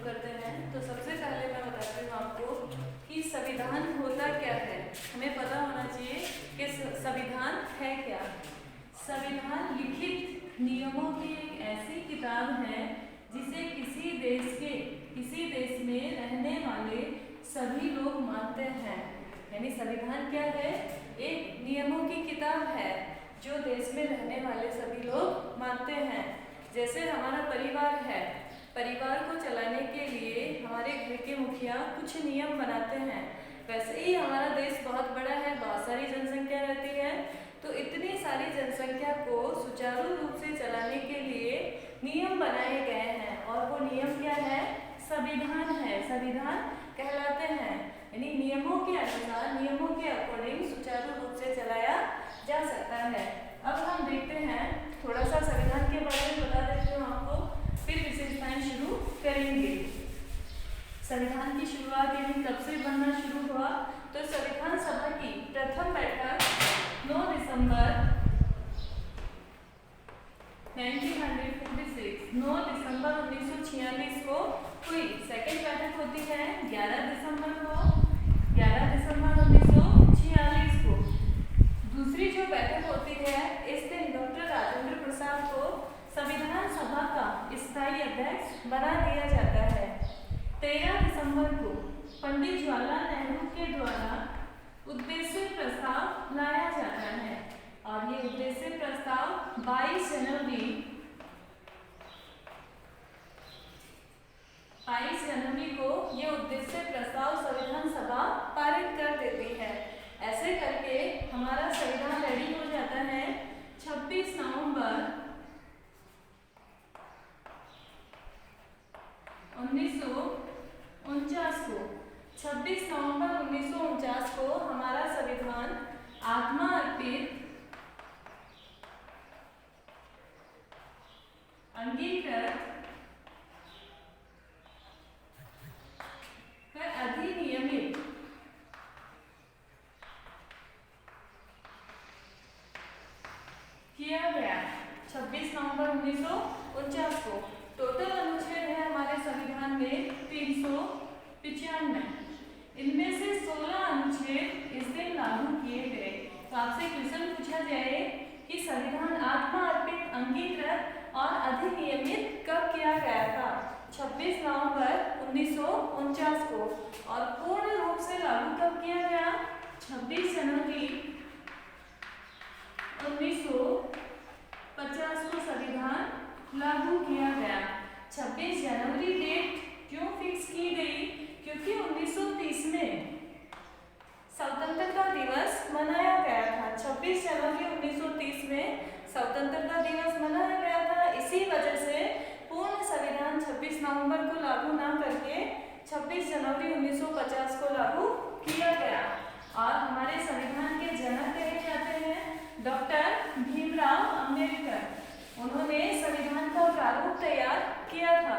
करते हैं। तो सबसे पहले मैं बताती हूँ आपको कि संविधान होता क्या है। हमें पता होना चाहिए कि संविधान है क्या। संविधान लिखित नियमों की एक ऐसी किताब है जिसे किसी देश में रहने वाले सभी लोग मानते हैं। यानी संविधान क्या है? एक नियमों की किताब है जो देश में रहने वाले सभी लोग मानते हैं। जैसे हमारा परिवार है, परिवार को चलाने के लिए हमारे घर के मुखिया कुछ नियम बनाते हैं। वैसे ही हमारा देश बहुत बड़ा है, बहुत सारी जनसंख्या रहती है, तो इतनी सारी जनसंख्या को सुचारू रूप से चलाने के लिए नियम बनाए गए हैं और वो नियम क्या है? संविधान है, संविधान कहलाते हैं। यानी नियमों के अनुसार, नियमों के अकॉर्डिंग सुचारू रूप से चलाया जा सकता है। अब हम देखते हैं, थोड़ा सा संविधान के बारे में बता देती हूँ आपको, फिर विशेषताएं शुरू करेंगे। संविधान की शुरुआत यानी कब से बनना शुरू हुआ? तो संविधान सभा की प्रथम बैठक 9 दिसंबर 1946 को हुई। सेकंड बैठक होती है 11 दिसंबर 1946 को। दूसरी जो बैठक होती है, इस दिन डॉक्टर राजेंद्र प्रसाद को संविधान सभा का स्थायी अध्यक्ष बना दिया जाता है। 13 दिसंबर को पंडित जवाहरलाल नेहरू के द्वारा उद्देश्य प्रस्ताव लाया जाता है और ये उद्देश्य प्रस्ताव 22 जनवरी को ये उद्देश्य प्रस्ताव संविधान सभा पारित कर देती है। ऐसे करके हमारा संविधान रेडी हो जाता है 26 नवंबर 1949 को। 26 नवंबर 1949 को हमारा संविधान आत्मा अर्पित, अंगीकृत कर अधिनियमित किया गया। 26 नवंबर 1949 को। टोटल अनुच्छेद है हमारे संविधान में 395। इनमें से 16 अनुच्छेद इस दिन लागू किए गए। तो आपसे क्वेश्चन पूछा जाए कि संविधान आत्मा अर्पित, अंगीकृत और अधिनियमित कब किया गया था? 26 नवंबर 1949 को। और पूर्ण रूप से लागू कब किया गया? 26 जनवरी 1950 को संविधान लागू किया गया। 26 जनवरी डेट क्यों फिक्स की गई? क्योंकि 1930 में स्वतंत्रता दिवस मनाया गया था। 26 जनवरी 1930 में स्वतंत्रता दिवस मनाया गया था। इसी वजह से पूर्ण संविधान 26 नवंबर को लागू ना करके 26 जनवरी 1950 को लागू किया गया। और हमारे संविधान के जनक कहे जाते हैं डॉक्टर भीमराव अंबेडकर। उन्होंने संविधान का प्रारूप तैयार किया था।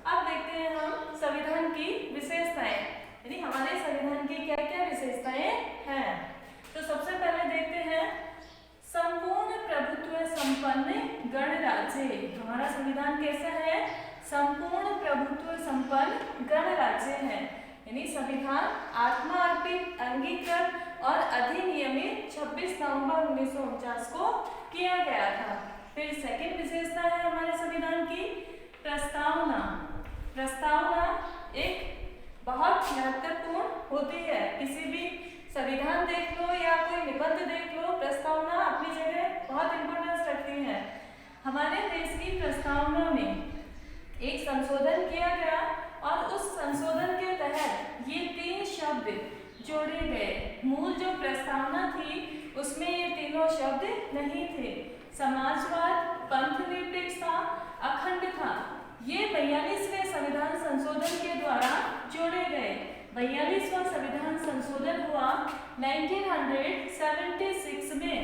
अब देखते हैं हम संविधान की विशेषताएं, यानी हमारे संविधान की क्या क्या विशेषताएं हैं। तो सबसे पहले देखते हैं संपूर्ण प्रभुत्व संपन्न गणराज्य। हमारा संविधान कैसा है? संपूर्ण प्रभुत्व संपन्न गणराज्य है। यानी संविधान आत्मा अर्पित, अंगीकृत और अधिनियमित 26 नवंबर 1949 को किया गया था। फिर सेकंड विशेषता है हमारे संविधान की प्रस्तावना। प्रस्तावना एक बहुत महत्वपूर्ण होती है। किसी भी संविधान देख लो या कोई निबंध देख लो, प्रस्तावना अपनी जगह बहुत इंपॉर्टेंस रखती है। हमारे देश की प्रस्तावना में एक संशोधन किया गया और उस संशोधन के तहत ये 3 शब्द जोड़े गए। मूल जो प्रस्तावना थी उसमें ये तीनों शब्द नहीं थे। समाजवाद, पंथनिरपेक्षता, अखंडता, ये 42वें संविधान संशोधन के द्वारा जोड़े गए। 42वां संविधान संशोधन हुआ 1976 में।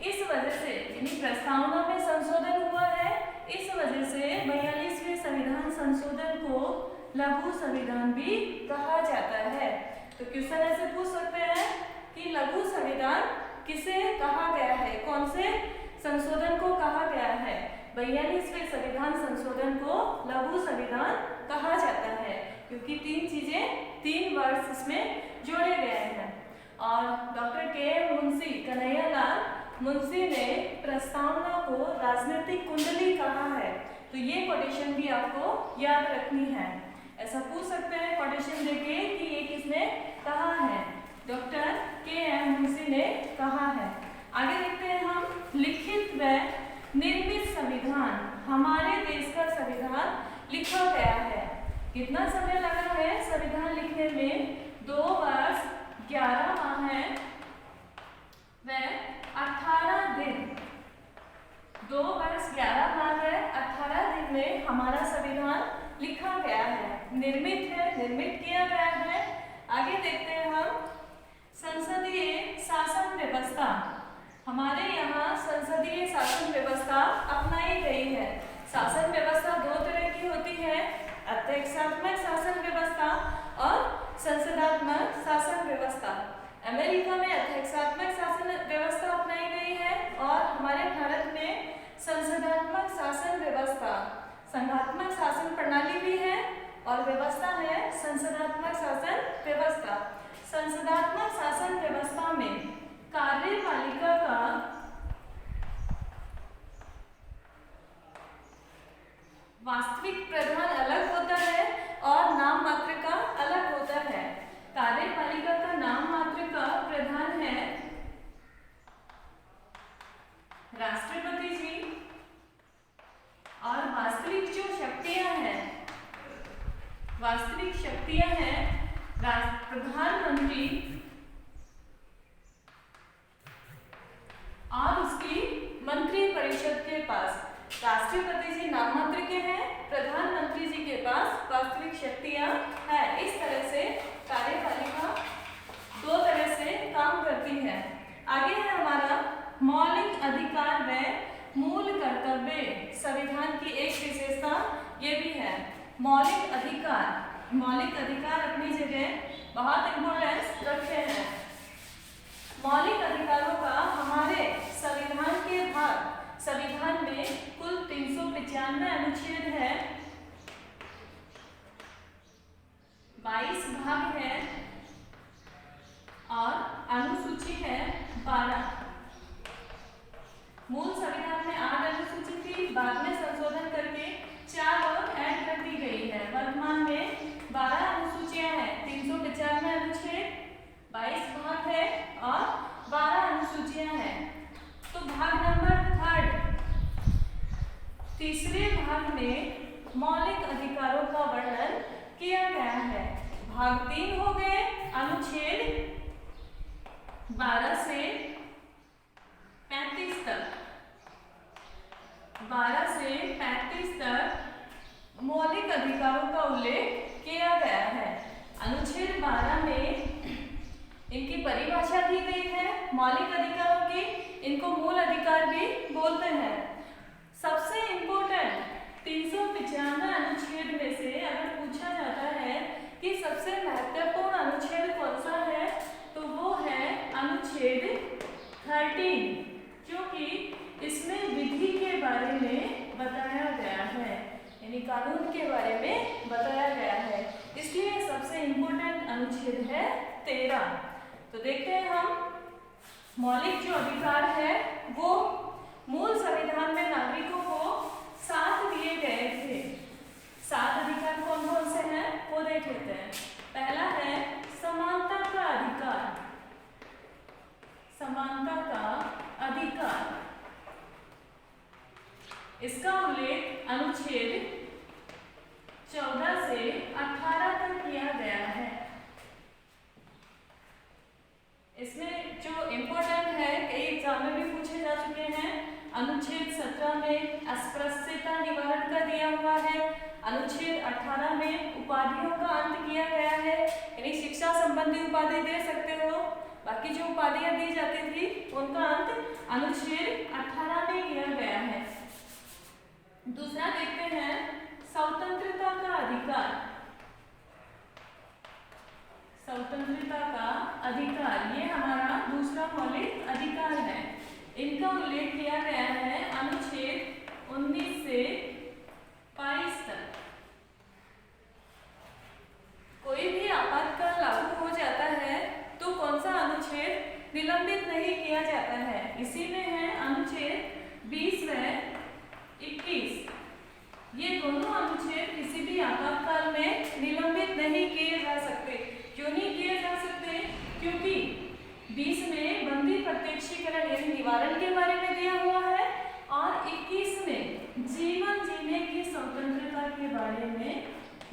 इस वजह से यानी प्रस्तावना में संशोधन हुआ है, इस वजह से 42वें संविधान संशोधन को लघु संविधान भी कहा जाता है। तो क्वेश्चन ऐसे पूछ सकते हैं कि लघु संविधान किसे कहा गया है, कौन से संशोधन को कहा गया है? 42वें संविधान संशोधन को लघु संविधान कहा जाता है, क्योंकि तीन वर्ड्स इसमें जोड़े गए हैं। और डॉक्टर के मुंशी कन्हैयालाल मुंशी ने प्रस्तावना को राजनीतिक कुंडली कहा है। तो ये कोटेशन भी आपको याद रखनी है। ऐसा पूछ सकते हैं कोटेशन देके कि ये किसने कहा है, डॉक्टर के मुंशी ने कहा है। आगे देखते हैं हम, लिखित व निर्मित संविधान, हमारे देश का संविधान लिखा गया है। कितना समय लगा है संविधान लिखने में? 2 वर्ष 11 माह व 18 दिन। 2 वर्ष 11 माह व 18 दिन में हमारा संविधान लिखा गया है, निर्मित है, निर्मित किया गया है। आगे देखते हैं हम, संसदीय शासन व्यवस्था, हमारे यहाँ संसदीय शासन व्यवस्था अपनाई गई है। शासन व्यवस्था 2 तरह की होती है, अध्यक्षात्मक शासन व्यवस्था और संसदात्मक शासन व्यवस्था। अमेरिका में अध्यक्षात्मक शासन व्यवस्था अपनाई गई है और हमारे भारत में संसदात्मक शासन व्यवस्था। संघात्मक शासन प्रणाली भी है और व्यवस्था है संसदात्मक शासन व्यवस्था। संसदात्मक शासन व्यवस्था में कार्यपालिका का वास्तविक प्रधान अलग होता है और नाम मात्र का अलग होता है। कार्यपालिका का नाम मात्र का प्रधान है राष्ट्रपति जी और वास्तविक जो शक्तियां हैं प्रधानमंत्री और उसकी मंत्री परिषद के पास। राष्ट्रपति जी नाम मात्र के हैं, प्रधानमंत्री जी के पास वास्तविक शक्तियां हैं। इस तरह से कार्यपालिका 2 तरह से काम करती है। आगे है हमारा मौलिक अधिकार व मूल कर्तव्य। संविधान की एक विशेषता ये भी है, मौलिक अधिकार। मौलिक अधिकार अपनी जगह बहुत इम्पोर्टेंस रखते हैं। मौलिक अधिकारों का हमारे संविधान में कुल 395 अनुच्छेद है, 22 भाग है और अनुसूची है 12। मूल संविधान में 8 अनुसूची थी, बाद में संशोधन करके 4 और ऐड कर दी गई है। वर्तमान में 12 अनुसूचियां हैं, 395 अनुच्छेद, 22 भाग है और 12 अनुसूचियां हैं। तो भाग नंबर 3, तीसरे भाग में मौलिक अधिकारों का वर्णन किया गया है। भाग 3 हो गए अनुच्छेद 12 से 35 तक। 12 से 35 तक मौलिक अधिकारों का उल्लेख किया गया है। अनुच्छेद 12 में इनकी परिभाषा दी गई है मौलिक अधिकारों की। इनको मूल अधिकार भी बोलते हैं। सबसे इम्पोर्टेंट 395 अनुच्छेद में से अगर पूछा जाता है कि सबसे महत्वपूर्ण अनुच्छेद कौन सा है, तो वो है अनुच्छेद 13, क्योंकि इसमें विधि के बारे में बताया गया है, यानी कानून के बारे में बताया गया है। इसलिए सबसे इम्पोर्टेंट अनुच्छेद है 13। तो देखते हैं हम, मौलिक जो अधिकार है वो मूल संविधान में नागरिकों को 7 दिए गए थे। 7 अधिकार कौन कौन से हैं वो देख लेते हैं। पहला है समानता का अधिकार। समानता का अधिकार, इसका उल्लेख अनुच्छेद 14 से 18 तक किया गया है। इसमें जो इम्पोर्टेंट है, कई एग्जाम में भी पूछे जा चुके हैं। अनुच्छेद 17 में अस्पृश्यता निवारण का दिया हुआ है। अनुच्छेद 18 में उपाधियों का अंत किया गया है, यानी शिक्षा संबंधी उपाधि दे सकते हो, बाकी जो उपाधियां दी जाती थी उनका अंत अनुच्छेद 18 में किया गया है। दूसरा देखते हैं स्वतंत्रता का अधिकार। स्वतंत्रता का अधिकार ये हमारा दूसरा मौलिक अधिकार है। इनका उल्लेख किया गया है अनुच्छेद 19 से 22 तक। इसी में है अनुच्छेद 20 व 21। ये दोनों अनुच्छेद किसी भी आपातकाल में निलंबित नहीं किए जा सकते। क्यों नहीं किए जा सकते? क्योंकि 20 में बंदी प्रत्यक्षीकरण यानी निवारण के बारे में दिया हुआ है और 21 में जीवन जीने की स्वतंत्रता के बारे में,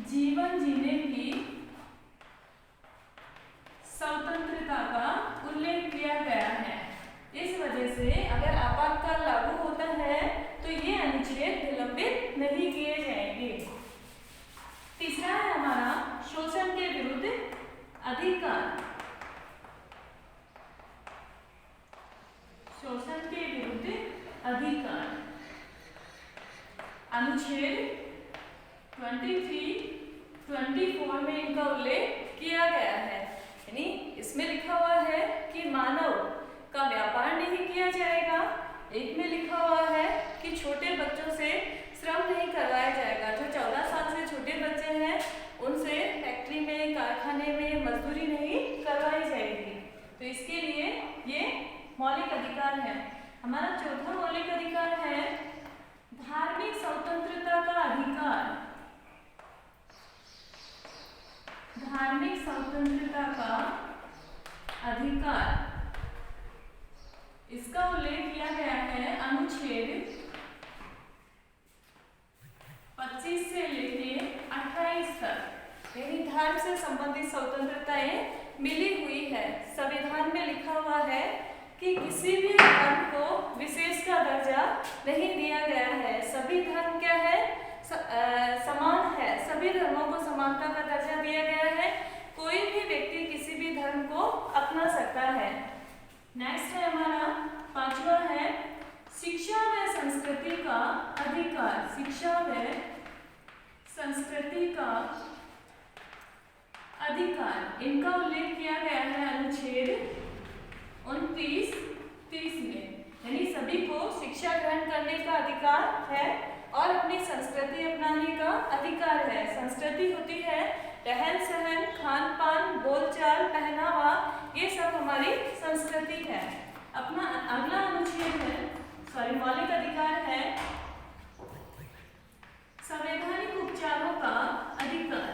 जीवन जीने की स्वतंत्रता का उल्लेख किया गया है। इस वजह से अगर आपातकाल लागू होता है तो ये अनुच्छेद निलंबित नहीं किए जाएंगे। तीसरा है हमारा शोषण के विरुद्ध अधिकार। शोषण के विरुद्ध अधिकार अनुच्छेद 23, 24 में इनका उल्लेख किया गया है। यानी इसमें लिखा हुआ है कि मानव का व्यापार नहीं किया जाएगा। एक में लिखा हुआ है कि छोटे बच्चों से श्रम नहीं करवाया जाएगा। जो 14 साल से छोटे बच्चे हैं उनसे फैक्ट्री में, कारखाने में मजदूरी नहीं करवाई जाएगी। तो इसके लिए ये मौलिक अधिकार है। हमारा चौथा मौलिक अधिकार है धार्मिक स्वतंत्रता का अधिकार। धार्मिक स्वतंत्रता का अधिकार, इसका उल्लेख किया गया है अनुच्छेद 25 से लेके 28 तक। यानी धर्म से संबंधित स्वतंत्रताएं मिली हुई है। संविधान में लिखा हुआ है कि किसी भी धर्म को विशेष का दर्जा नहीं दिया गया है। सभी धर्म क्या है? समान है। सभी धर्मों को समानता का दर्जा दिया गया है। कोई भी व्यक्ति किसी भी धर्म को अपना सकता है। नेक्स्ट है हमारा पांचवा है शिक्षा व संस्कृति का अधिकार। शिक्षा व संस्कृति का अधिकार, इनका उल्लेख किया गया है अनुच्छेद 29, 30 में। यानी सभी को शिक्षा ग्रहण करने का अधिकार है और अपनी संस्कृति अपनाने का अधिकार है। संस्कृति होती है रहन सहन, खान पान, बोलचाल, पहनावा, ये सब हमारी संस्कृति है। अपना अगला अनुच्छेद है मौलिक अधिकार है संवैधानिक उपचारों का अधिकार।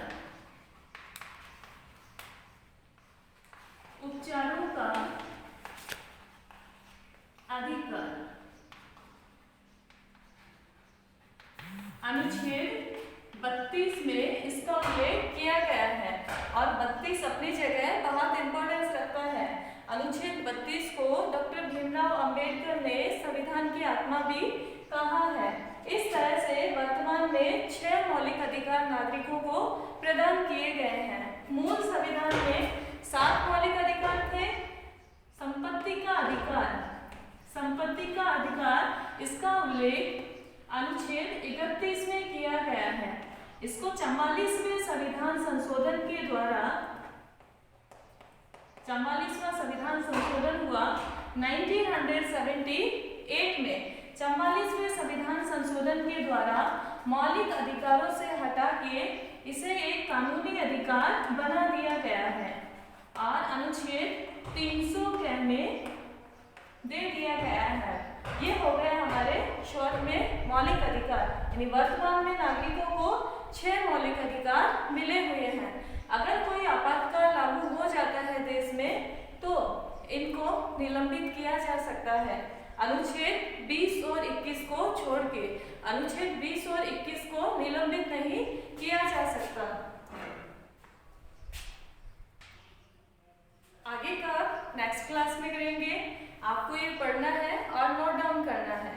उपचारों का अधिकार अनुच्छेद 32 में इसका उल्लेख किया गया है और 32 अपनी जगह बहुत इंपॉर्टेंस रखता है। अनुच्छेद 32 को डॉक्टर भीमराव अंबेडकर ने संविधान की आत्मा भी कहा है। इस तरह से वर्तमान में 6 मौलिक अधिकार नागरिकों को प्रदान किए गए हैं। मूल संविधान में 7 मौलिक अधिकार थे। संपत्ति का अधिकार, संपत्ति का अधिकार, इसका उल्लेख अनुच्छेद 31 में किया गया है। इसको 44वें संविधान संशोधन के द्वारा, 44वां संविधान संशोधन हुआ 1978 में। 44वें संविधान संशोधन के द्वारा मौलिक अधिकारों से हटा के इसे एक कानूनी अधिकार बना दिया गया है और अनुच्छेद 300 के में दे दिया गया है। ये हो गए हमारे शॉर्ट में मौलिक अधिकार। यानी वर्तमान में नागरिकों को 6 मौलिक अधिकार मिले हुए हैं। अगर कोई आपातकाल लागू हो जाता है देश में तो इनको निलंबित किया जा सकता है। अनुच्छेद 20 और 21 को छोड़ के अनुच्छेद 20 और 21 को निलंबित नहीं किया जा सकता। आगे का नेक्स्ट क्लास में करेंगे। आपको ये पढ़ना है और नोट डाउन करना है।